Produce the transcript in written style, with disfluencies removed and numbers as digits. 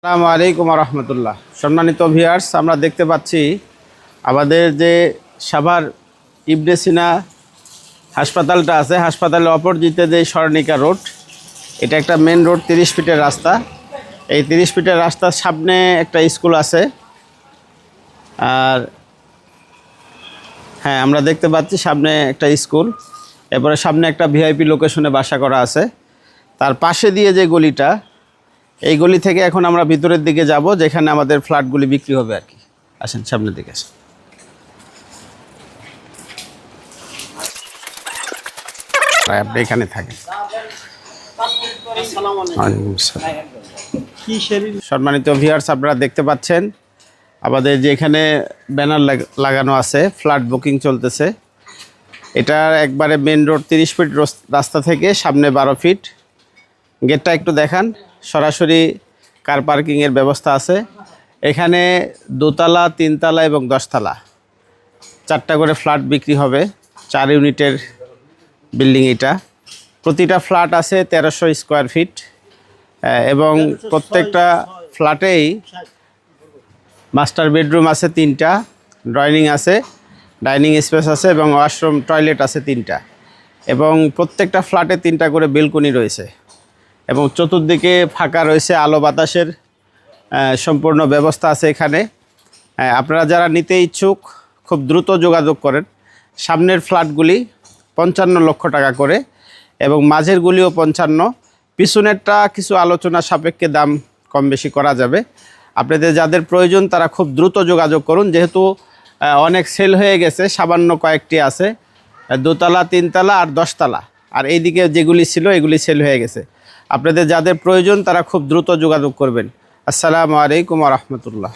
আসসালামু আলাইকুম রহমতুল্লাহ। সম্মানিত ভিউয়ার্স, আমরা দেখতে পাচ্ছি আমাদের যে সাভার ইবনে সিনা হাসপাতালটা আছে, হাসপাতালের অপোজিটে যে স্মরণিকা রোড, এটা একটা মেন রোড, 30 ফিটের রাস্তা। এই 30 ফিটের রাস্তার সামনে একটা স্কুল আছে। আর হ্যাঁ, আমরা দেখতে পাচ্ছি সামনে একটা স্কুল, এরপরে সামনে একটা ভিআইপি লোকেশনে বাসা করা আছে। তার পাশে দিয়ে যে গলিটা, এই গলি থেকে এখন আমরা ভিতরের দিকে যাব, যেখানে আমাদের ফ্ল্যাটগুলি বিক্রি হবে আর কি। আসেন সামনের দিকে আসেন। আপনি এখানে থাকেন। সম্মানিত ভিউয়ার্স, আপনারা দেখতে পাচ্ছেন আমাদের যে এখানে ব্যানার লাগানো আছে, ফ্ল্যাট বুকিং চলতেছে। এটা একবারে মেন রোড 30 ফিট রাস্তা থেকে সামনে 12 ফিট। গেটটা একটু দেখান। সরাসরি কার পার্কিংয়ের ব্যবস্থা আছে। এখানে 2 তলা, 3 তলা এবং 10 তলা 4টা করে ফ্ল্যাট বিক্রি হবে। 4 ইউনিটের বিল্ডিং এটা। প্রতিটা ফ্ল্যাট আছে 1300 স্কোয়ার ফিট এবং প্রত্যেকটা ফ্ল্যাটেই মাস্টার বেডরুম আছে 3টা, ড্রয়িং আছে, ডাইনিং স্পেস আছে এবং ওয়াশরুম টয়লেট আছে 3টা, এবং প্রত্যেকটা ফ্ল্যাটে 3টা করে বেলকনি রয়েছে এবং চতুর্দিকে ফাঁকা রয়েছে, আলো বাতাসের সম্পূর্ণ ব্যবস্থা আছে এখানে। আপনারা যারা নিতে ইচ্ছুক খুব দ্রুত যোগাযোগ করেন। সামনের ফ্ল্যাটগুলি 55 লক্ষ টাকা করে এবং মাঝেরগুলিও 55, পিছনেরটা কিছু আলোচনা সাপেক্ষে দাম কম বেশি করা যাবে। আপনাদের যাদের প্রয়োজন তারা খুব দ্রুত যোগাযোগ করুন, যেহেতু অনেক সেল হয়ে গেছে, সামান্য কয়েকটি আছে 2 তলা, 3 তলা আর 10 তলা, আর এইদিকে যেগুলি ছিল এগুলি সেল হয়ে গেছে। আপনাদের যাদের প্রয়োজন তারা খুব দ্রুত যোগাযোগ করবেন। আসসালামু আলাইকুম ওয়া রাহমাতুল্লাহ।